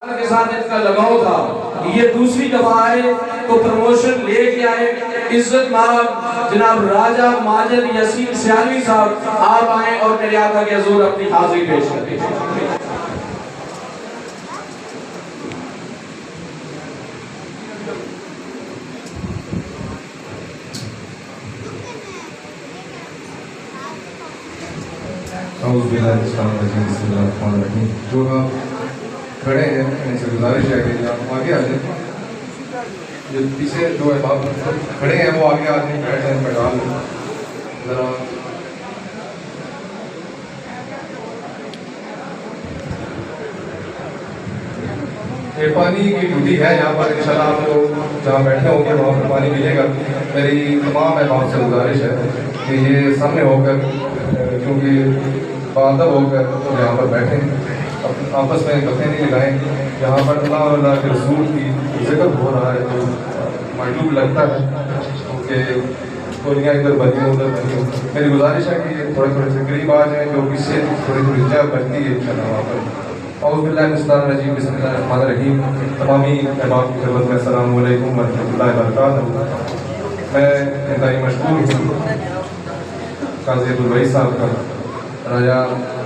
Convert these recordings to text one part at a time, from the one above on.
के साथ इसका लगाव था कि ये दूसरी दफा आए तो प्रमोशन लेके आए। इज्जत माब जनाब राजा माजिद यासीन सियालवी साहब आप आए और मेरे आका के हुजूर अपनी हाजिरी पेश करें। जो आप खड़े हैं उनसे गुजारिश है कि आप आगे आ जाए। जो पीछे जो अहबाब खड़े हैं वो आगे आदमी बैठ जाए पैगाम ज़रा। ये पानी की ड्यूटी है यहाँ पर, इंशाल्लाह आप लोग जहाँ बैठे होंगे वहाँ पर पानी मिलेगा। मेरी तमाम अहबाब से गुजारिश है कि ये सामने होकर क्योंकि बादब होकर यहाँ पर बैठें, आपस में गफ़े नहीं लगाएं। यहाँ पर अल्लाह और अल्लाह के रसूल की जिक्र हो रहा है तो मजलूब लगता है क्योंकि गोलियाँ इधर बनी हो उधर बनी हो। मेरी गुजारिश है कि थोड़े थोड़े से करीब आ जाएँ, जो पीछे थोड़ी थोड़ी जगह बनती है इंशाल्लाह वहाँ पर। औज़ुबिल्लाहिमिनश्शैतानिर रजीम बिस्मिल्लाहिर्रहमानिर्रहीम। तमामी अहबाब की खिदमत में अस्सलामु अलैकुम व रहमतुल्लाहि व बरकातहू। मैं इंतहाई मशकूर हूँ काज़ी अब्दुल वहीद साहब का, राजा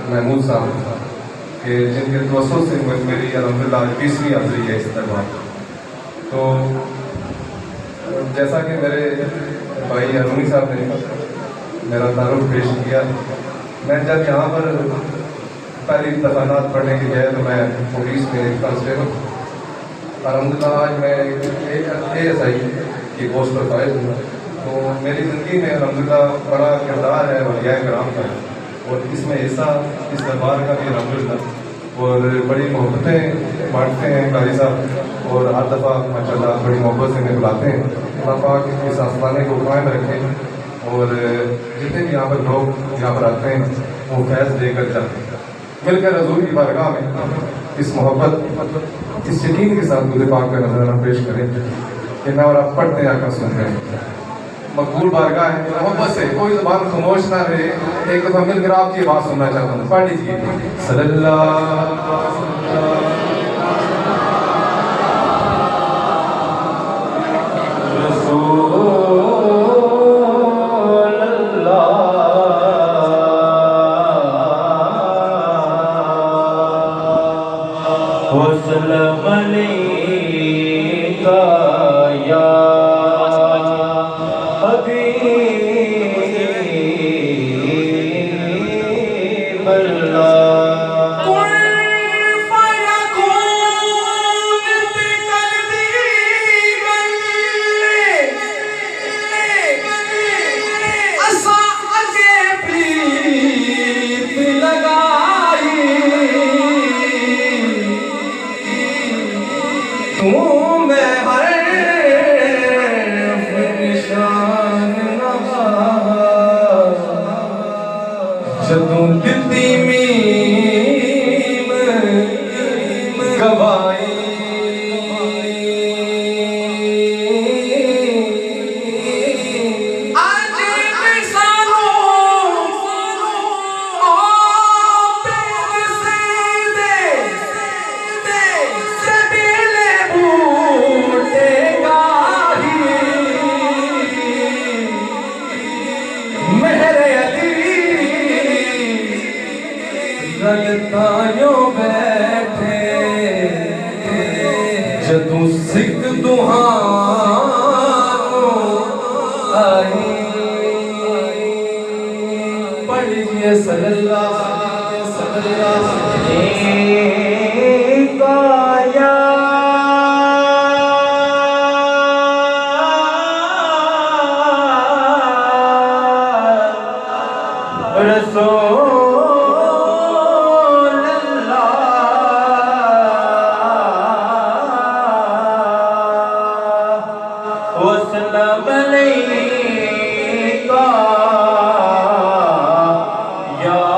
महमूद साहब के, जिनके तवस्सुल से मेरी अल्हम्दुलिल्लाह 20वीं हाज़िरी है इस दरबार। तो जैसा कि मेरे भाई अरूनी साहब ने मेरा तारुफ पेश किया, मैं जब यहाँ पर पहली दफानात पढ़ने के गया तो मैं पुलिस में एक कांस्टेबल, अल्हम्दुलिल्लाह आज मैं ASI की पोस्ट पर फायज हूँ। तो मेरी ज़िंदगी में अल्हम्दुलिल्लाह बड़ा किरदार है औलिया कराम का, और इसमें हिस्सा इस दरबार का भी अल्हम्दुलिल्लाह, और बड़ी मोहब्बतें बांटते हैं कारी साहब, और हर दफ़ा माशाल्लाह बड़ी मोहब्बत से हमें बुलाते हैं। अल्लाह पाक इस आस्थाने को कायम रखें, और जितने भी यहाँ पर लोग यहाँ पर आते हैं वो फैज़ देकर जाते हैं। मिलकर हज़ूर की बारगाह में इस मोहब्बत इस यकीन के साथ मुझे पाक का नजराना पेश करें कि मैं और आप पढ़ते आकर सुन रहे हैं। मकबूल बारगाह है, मोहब्बत से कोई ज़ुबान खामोश ना रहे। एक दफ़ा मिलकर आपकी आवाज़ सुनना चाहता हूँ, पढ़ लीजिए सल्लल्लाहु बैठे जदू सिख दुहानो आई। पढ़िए सल्लल्लाहु अलैहि या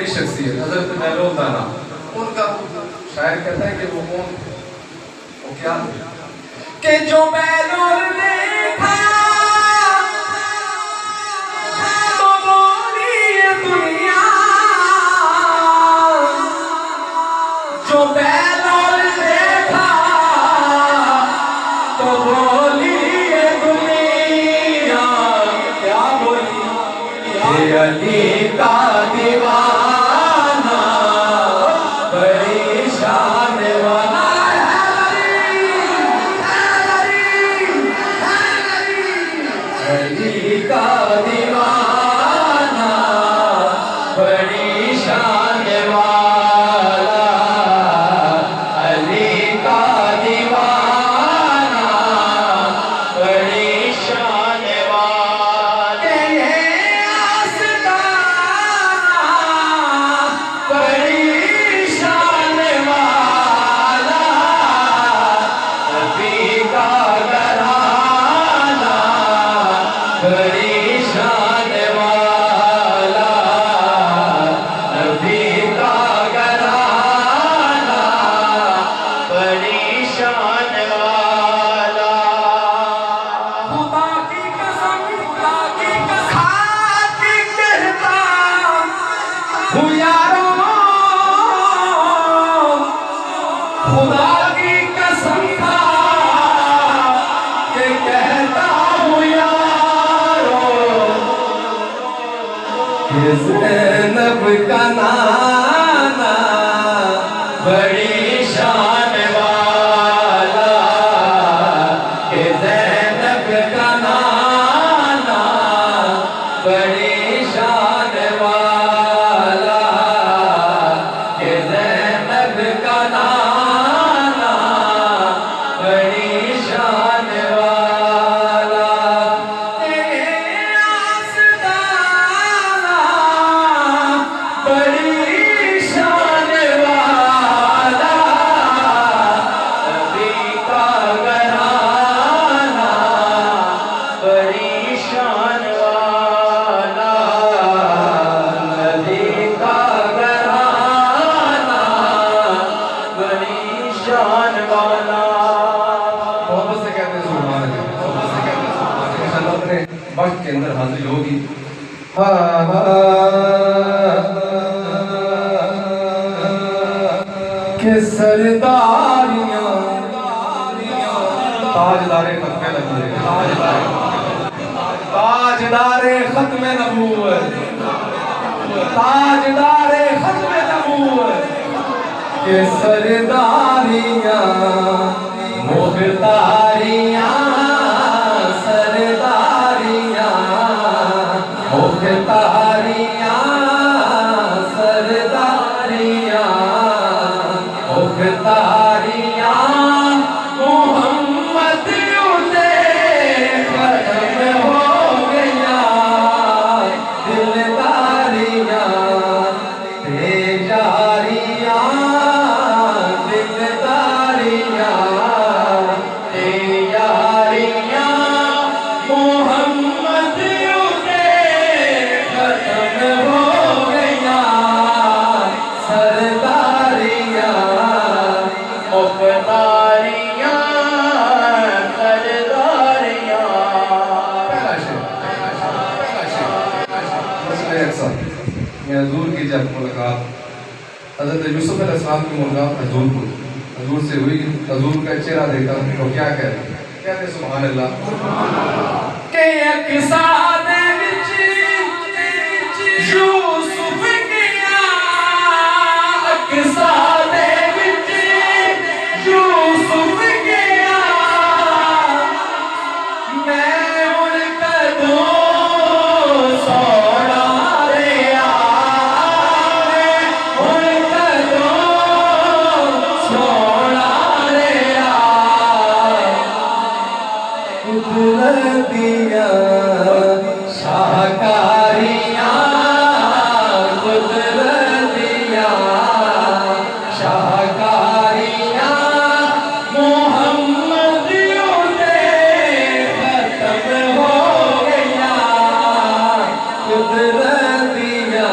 बड़ी शख्सियत हजरत महलूम दाना, उनका शायर कहता है कि वो कौन, वो क्या कि जो बैलोर देखा तो बोली ये दुनिया, जो बैलोर देखा तो बोली ये दुनिया, क्या बोली, ये अली का दीवाना बड़ी शान वाला का दीवाना बड़ी शान वाला, अली का दीवाना बड़ी शान वाला, ये आस्ताना बड़ी शान वाला, नबी का घराना बड़ी शान वाला, नबी का घराना बड़ी शान वाला। खुदा की कसम, खुदा की कसम कहता हूँ यारों, खुदा की कसम खा के कहता हूँ ज़ैनब का नाना बड़ी शान वाला, कि ज़ैनब का नाना बड़ी शान वाला, कि ज़ैनब का नाना बड़ी शान वाला, बड़ी शान वाला, नबी का घराना बड़ी शान वाला, नबी का घराना बड़ी शान वाला। मोहब्बत से कहते हैं सुभान अल्लाह, मोहब्बत से कहते हैं सुभान अल्लाह। इंशाअल्लाह अपने वक्त के अंदर हाजिर होगी। के सरदारियां ताजदारे खत्मे नबूवत, ताजदारे खत्म नबूवत, ताजदारे खत्म नबूवत, के सरदारियां मुख्तारियां, सरदारियां मुख्तारियां, सरदारियां मुख्तारियां, मोहम्मद उसे खत्म हो गया, दिलदारियां बेजारियां, दिलदारियां बेजारियां, मोहम्मद उसे खत्म हो गया, सरदारियां मुख्तारियां, सरदारियां। पहला शेर, मसले अक्सर ये हजूर की जब मुलाकात हजरत यूसुफ अलैहिस्सलाम की मुलाकात हजूर से हुई, हजूर का चेहरा देखा तो क्या कहते सुभान अल्लाह। के अक्सादे विच यूसुफ गया, अक्सादे विच यूसुफ गया, मैं उन कदों सोना रिया, उन कदों सोना रिया, कुदरतियां शाहकारियां, कुदरतियां शाहकारियां, मोहम्मद उसे खत्म हो गया, कुदरतियां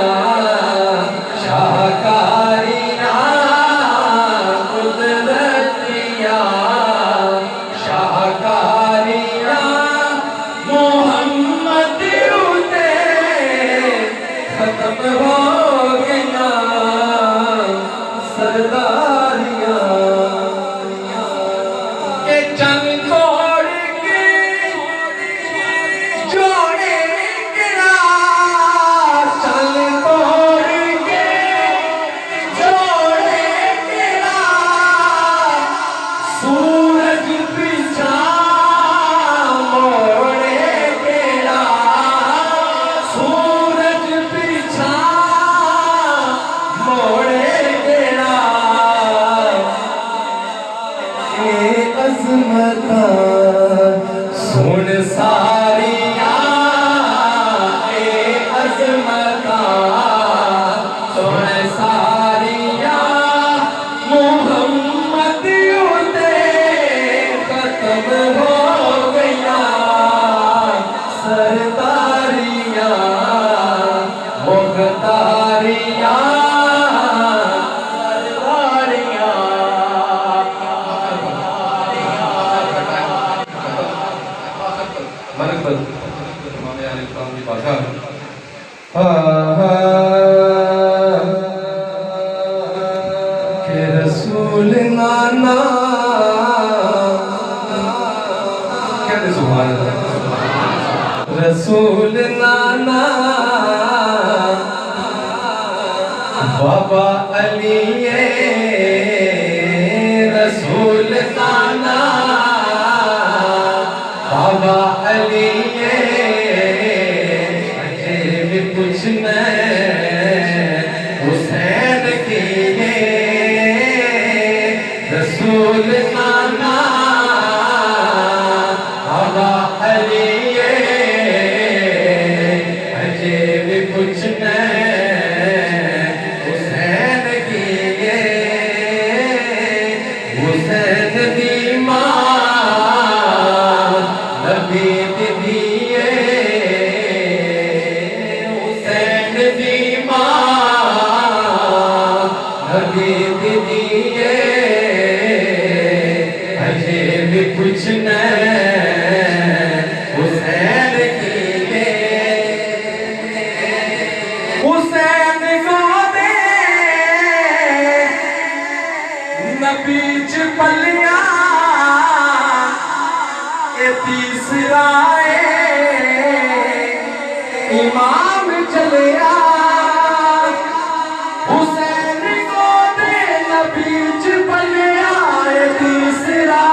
के रसूल नाना कहते सुभान अल्लाह रसूल नाना बाबा अली रसूल नाना बाबा अली भी कुछ हुसैन की रसूल नाना बाबा अली अजय भी कुछ हुसैन की हुसैन दी मां नबी दिए हुसैन दी मां नबी दिए अजय भी कुछ हुसैन की हुसैन को दे नबी च पलिया तीसरा इमाम चलिया हुसैन को दे नबी च पलिया तीसरा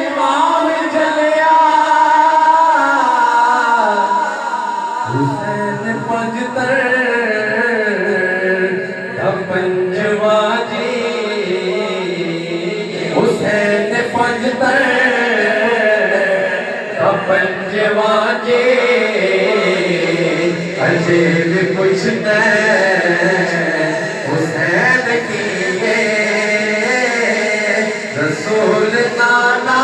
इमाम चलिया हुसैन पंजतर पंजवा जी हुसैन पंजतर पंजवा जी अजय भी कुछ हुसैन की रसूल नाना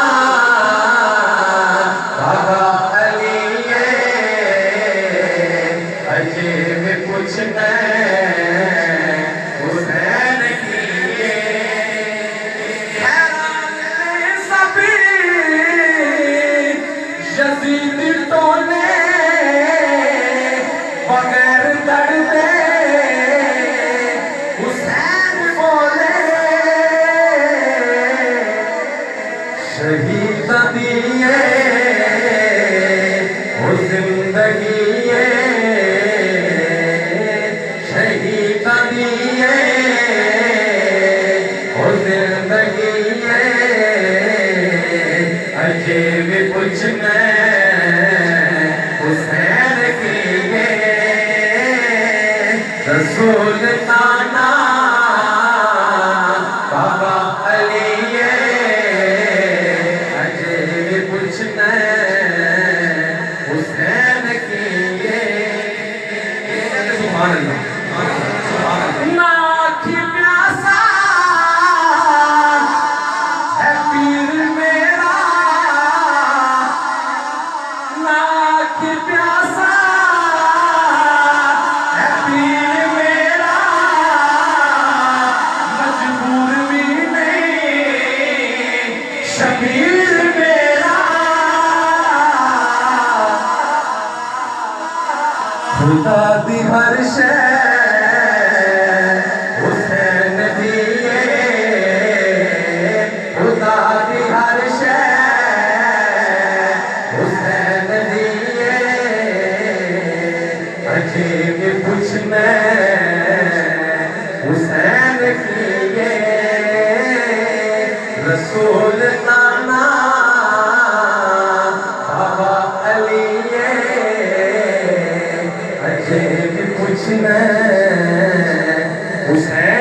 बाबा अली अजय भी कुछ हुसैन की सभी यजीद टोले बगैर दर्दे हुसैन बोले शहीद दिए वो जिंदगी शहीद दिए वो जिंदगी अजय भी कुछ हुसैन की रसूल नाना बाबा अली अजय भी कुछ हुसैन की सुभान अल्लाह ना की प्यासा है पीर मेरा ना की प्यासा है पीर मेरा मजबूर भी नहीं शबीर मेरा खुदा दी हर शै हुसैन दिए खुदा दी हर शै हुसैन दिए अजय भी कुछ हुसैन किए रसूल नाना बाबा अली अजय भी कुछ हुसैन